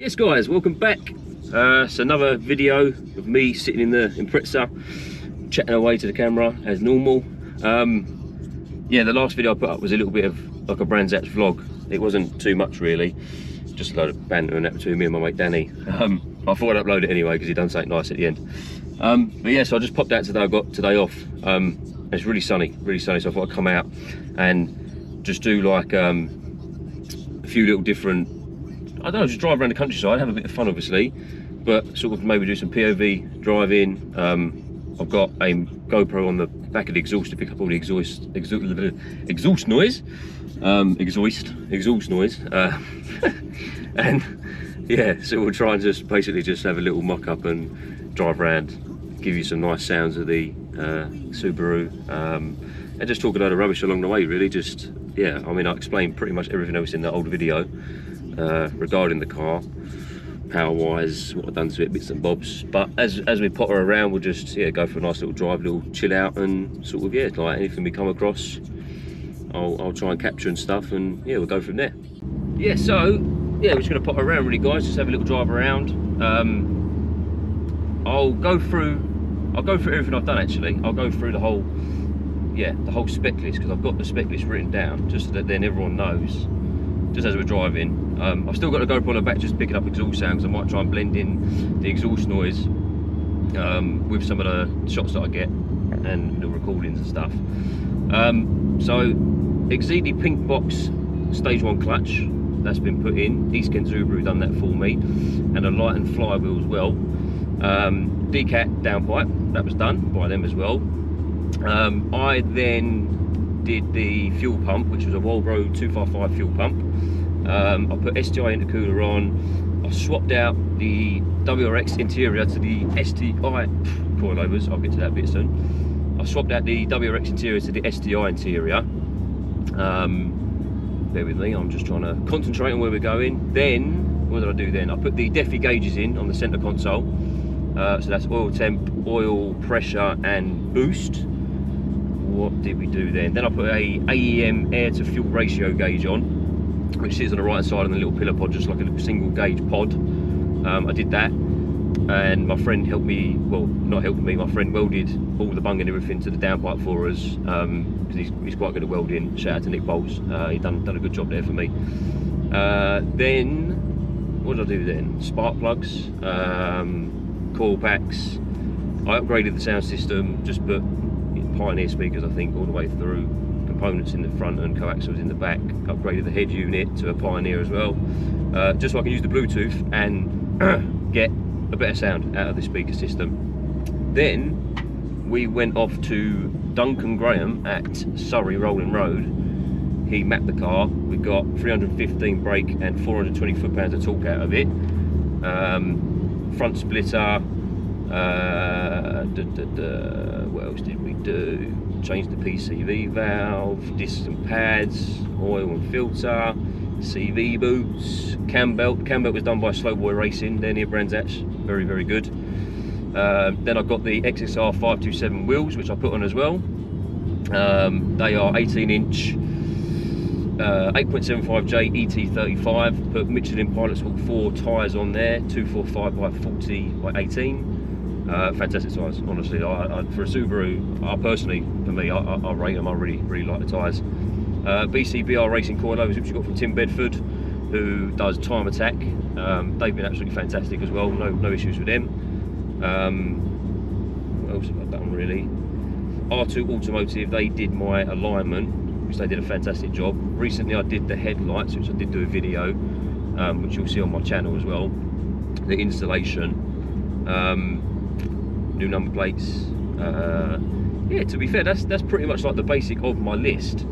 Yes guys, welcome back. It's another video of me sitting in the Impreza, chatting away to the camera as normal. Yeah, the last video I put up was a little bit of like a Brands Hatch vlog. It wasn't too much really, just a load of banter and that between me and my mate Danny. I thought I'd upload it anyway because he done something nice at the end. But yeah, so I just popped out today. I got today off. It's really sunny, so I thought I'd come out and just do like a few little different, I don't know, just drive around the countryside, have a bit of fun obviously, but sort of maybe do some POV driving. I've got a GoPro on the back of the exhaust to pick up all the exhaust noise. Exhaust noise. And yeah, so we'll try and just basically just have a little mock up and drive around, give you some nice sounds of the Subaru, and just talk a load of rubbish along the way really. Just, yeah, I mean, I explained pretty much everything else in that old video regarding the car, power wise, what I've done to it, bits and bobs. But as we potter around, we'll just, yeah, go for a nice little drive, little chill out, and sort of, yeah, like anything we come across, I'll try and capture and stuff, and yeah, we'll go from there. Yeah, so yeah, we're just gonna potter around really guys, just have a little drive around. I'll go through everything I've done actually. I'll go through the whole spec list, because I've got the spec list written down, just so that then everyone knows, just as we're driving. I've still got to go on the back, just picking up exhaust sounds. I might try and blend in the exhaust noise with some of the shots that I get and the recordings and stuff. So Exceedy pink box stage 1 clutch, that's been put in. East Kent Subaru done that for me, and a light and flywheel as well. Decat downpipe, that was done by them as well. I then did the fuel pump, which was a Walbro 255 fuel pump. I put STI intercooler on. I swapped out the WRX interior to the STI coilovers. I'll get to that bit soon. I swapped out the WRX interior to the STI interior. Bear with me, I'm just trying to concentrate on where we're going. Then, what did I do then? I put the DEFI gauges in on the centre console. So that's oil temp, oil pressure and boost. What did we do then? Then I put a AEM air to fuel ratio gauge on, which sits on the right hand side on the little pillar pod, just like a little single gauge pod. I did that, and my friend helped me, well, not helped me, my friend welded all the bung and everything to the downpipe for us, because he's quite good at welding. Shout out to Nick Bowles, he done a good job there for me. Then, what did I do then? Spark plugs, coil packs. I upgraded the sound system, just put Pioneer speakers, I think, all the way through, components in the front and coaxials in the back. Upgraded the head unit to a Pioneer as well, just so I can use the Bluetooth and get a better sound out of the speaker system. Then we went off to Duncan Graham at Surrey Rolling Road. He mapped the car. We got 315 brake and 420 foot-pounds of torque out of it. Front splitter, what else did we do? Changed the PCV valve, discs and pads, oil and filter, CV boots, cam belt. Cam belt was done by Slow Boy Racing, they're near Brands Hatch, very, very good. Then I've got the XSR 527 wheels, which I put on as well. They are 18-inch 8.75J ET35. Put Michelin Pilot Sport 4 tyres on there, 245 by 40 by 18. Fantastic tyres, honestly. For a Subaru, personally, for me, I rate them. I really like the tyres. BCBR Racing coilovers, which we got from Tim Bedford, who does Time Attack. They've been absolutely fantastic as well. No issues with them. What else have I done really? R2 Automotive, they did my alignment, which they did a fantastic job. Recently I did the headlights, which I did do a video, which you'll see on my channel as well. The installation, new number plates. Yeah, to be fair, that's pretty much like the basic of my list.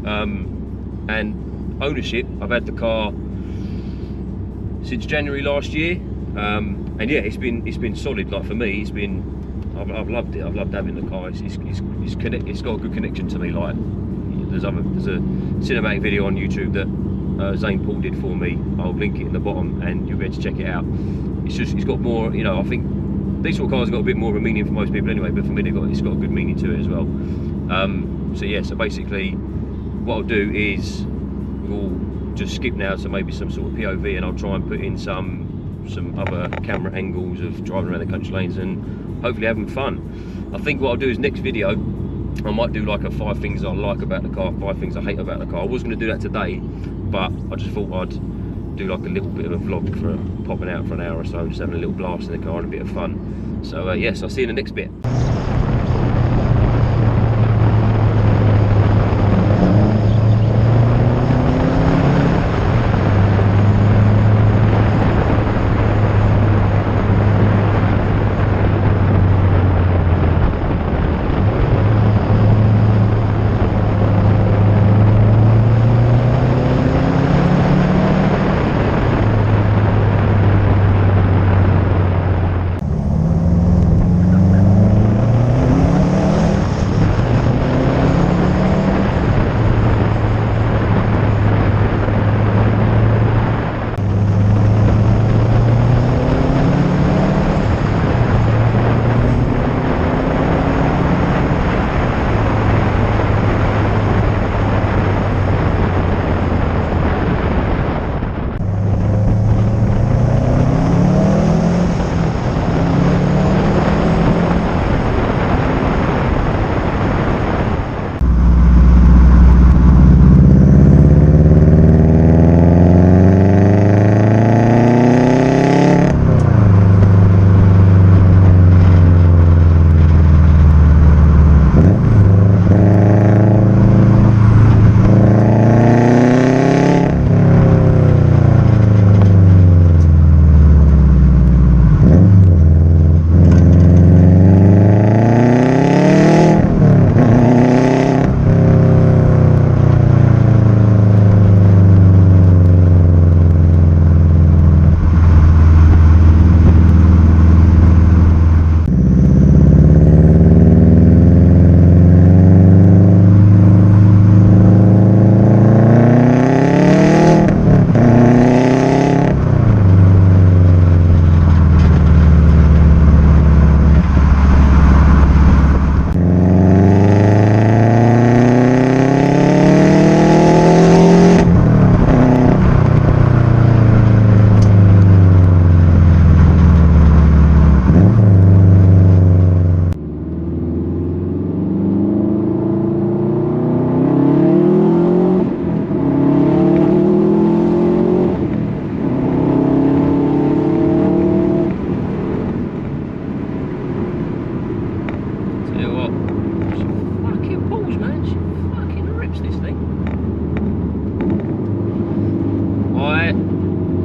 And ownership, I've had the car since January last year, and yeah, it's been solid. Like for me, I've loved it. I've loved having the car. It's got a good connection to me. Like there's a cinematic video on YouTube that Zane Paul did for me. I'll link it in the bottom, and you'll be able to check it out. It's got more, you know. I think these sort of cars have got a bit more of a meaning for most people anyway, but for me it's got a good meaning to it as well. So yeah, so basically what I'll do is we'll just skip now to maybe some sort of POV, and I'll try and put in some some other camera angles of driving around the country lanes and hopefully having fun. I think what I'll do is next video I might do like a 5 things I like about the car, 5 things I hate about the car. I was going to do that today, but I just thought I'd do like a little bit of a vlog for popping out for an hour or so and just having a little blast in the car and a bit of fun. So yes, I'll see you in the next bit.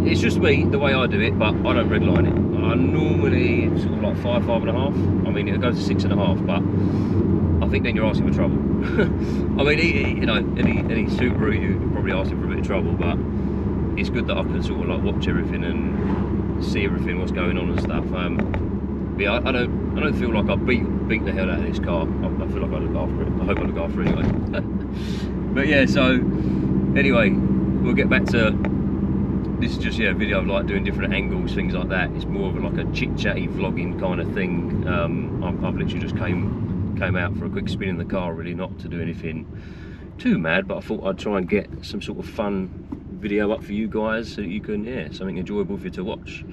It's just me, the way I do it, but I don't redline it. I normally sort of like 5, 5.5. I mean, it goes to 6.5, but I think then you're asking for trouble. I mean, you know, any Subaru, you're probably asking for a bit of trouble, but it's good that I can sort of like watch everything and see everything, what's going on and stuff. But yeah, I don't feel like I beat the hell out of this car. I feel like I look after it. I hope I look after it anyway. But yeah, so anyway, we'll get back to this. Is just a video of like doing different angles, things like that. It's more of like a chit-chatty vlogging kind of thing. I've literally just came out for a quick spin in the car, really not to do anything too mad, but I thought I'd try and get some sort of fun video up for you guys so that you can, something enjoyable for you to watch.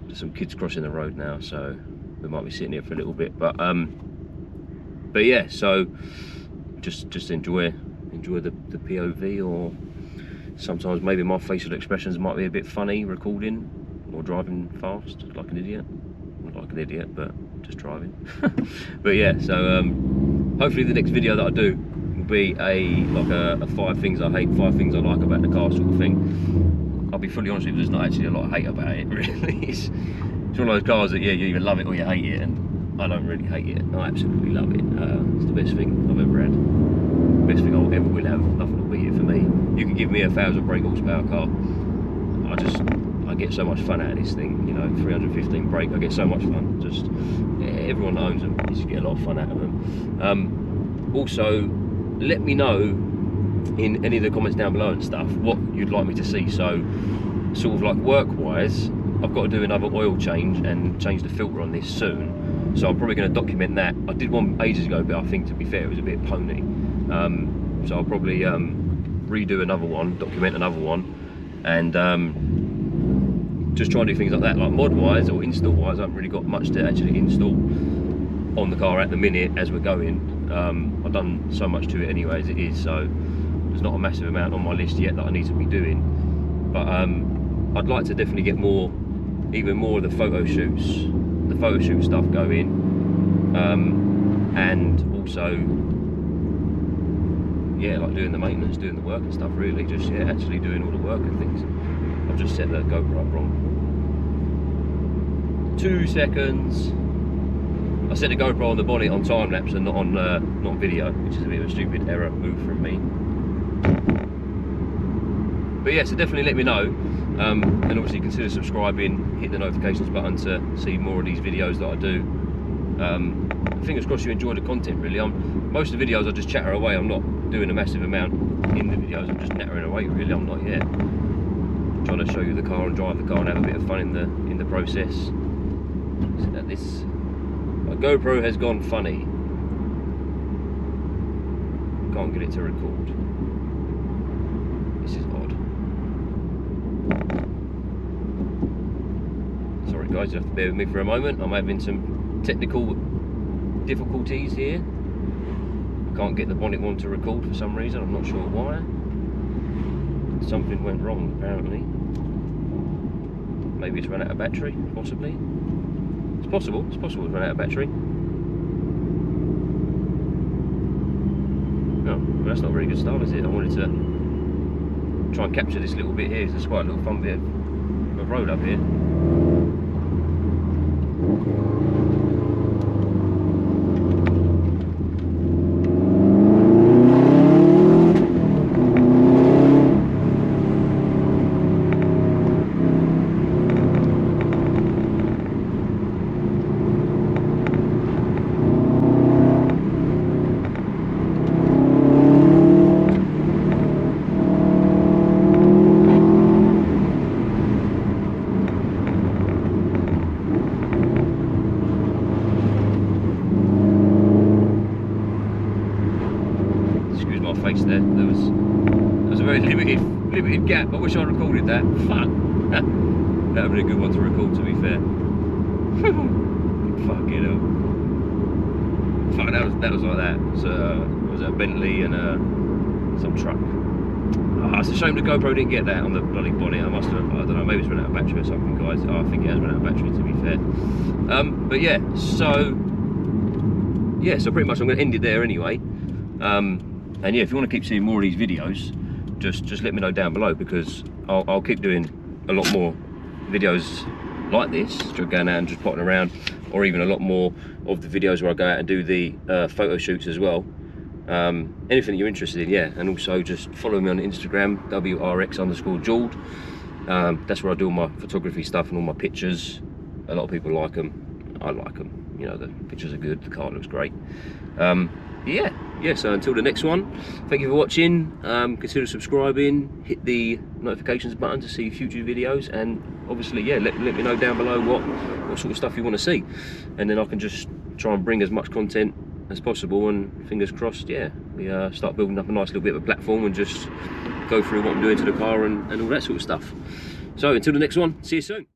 There's some kids crossing the road now, so we might be sitting here for a little bit, but yeah, so just enjoy the POV, or sometimes maybe my facial expressions might be a bit funny recording or driving fast like an idiot. Not like an idiot, but just driving. But yeah, so hopefully the next video that I do will be a 5 things I hate, 5 things I like about the car sort of thing. I'll be fully honest with you, there's not actually a lot I hate about it, really. It's one of those cars that, yeah, you either love it or you hate it, and I don't really hate it. I absolutely love it. It's the best thing I've ever had. Best thing I ever will have. Nothing will beat it for me. You can give me a 1,000 brake horsepower car. I get so much fun out of this thing. You know, 315 brake. I get so much fun. Just everyone that owns them, you just get a lot of fun out of them. Also, let me know in any of the comments down below and stuff what you'd like me to see. So, sort of like work-wise, I've got to do another oil change and change the filter on this soon. So I'm probably going to document that. I did one ages ago, but I think, to be fair, it was a bit pony. So I'll probably redo another one, document another one, and just trying to do things like that, like mod wise or install wise. I haven't really got much to actually install on the car at the minute as we're going. I've done so much to it anyway as it is, so there's not a massive amount on my list yet that I need to be doing. But I'd like to definitely get even more of the photo shoot stuff going, and also, yeah, like doing the maintenance, doing the work and stuff. Really, just actually doing all the work and things. I've just set the GoPro up wrong. 2 seconds. I set the GoPro on the bonnet on time lapse and not on video, which is a bit of a stupid error move from me. But yeah, so definitely let me know, and obviously consider subscribing, hit the notifications button to see more of these videos that I do. Fingers crossed you enjoy the content. Really, most of the videos I just chatter away. I'm not doing a massive amount in the videos. I'm just nattering away. Really, I'm not yet trying to show you the car and drive the car and have a bit of fun in the process. So that my GoPro has gone funny. Can't get it to record. This is odd. Sorry guys, you have to bear with me for a moment. I'm having some technical difficulties here. I can't get the bonnet one to record for some reason. I'm not sure why. Something went wrong apparently. Maybe it's run out of battery, possibly. It's possible it's run out of battery. No, well, that's not a very good start, is it? I wanted to try and capture this little bit here. There's quite a little fun bit of road up here. Face there. There was a very limited gap. I wish I recorded that. Fuck. That would have been a good one to record, to be fair. Fucking hell. Fuck, that was like that. So it was a Bentley and some truck. Oh, it's a shame the GoPro didn't get that on the bloody bonnet. I must have, I don't know, maybe it's run out of battery or something, guys. Oh, I think it has run out of battery, to be fair. But yeah, so pretty much I'm going to end it there anyway. And yeah, if you want to keep seeing more of these videos, just let me know down below, because I'll keep doing a lot more videos like this, just going out and just potting around, or even a lot more of the videos where I go out and do the photo shoots as well. Anything that you're interested in, yeah. And also just follow me on Instagram, WRX_JORD. That's where I do all my photography stuff and all my pictures. A lot of people like them. I like them. You know, the pictures are good, the car looks great. Yeah, so until the next one, thank you for watching. Consider subscribing, hit the notifications button to see future videos, and obviously, yeah, let me know down below what sort of stuff you want to see, and then I can just try and bring as much content as possible, and fingers crossed, yeah, we start building up a nice little bit of a platform and just go through what I'm doing to the car and all that sort of stuff. So until the next one, see you soon.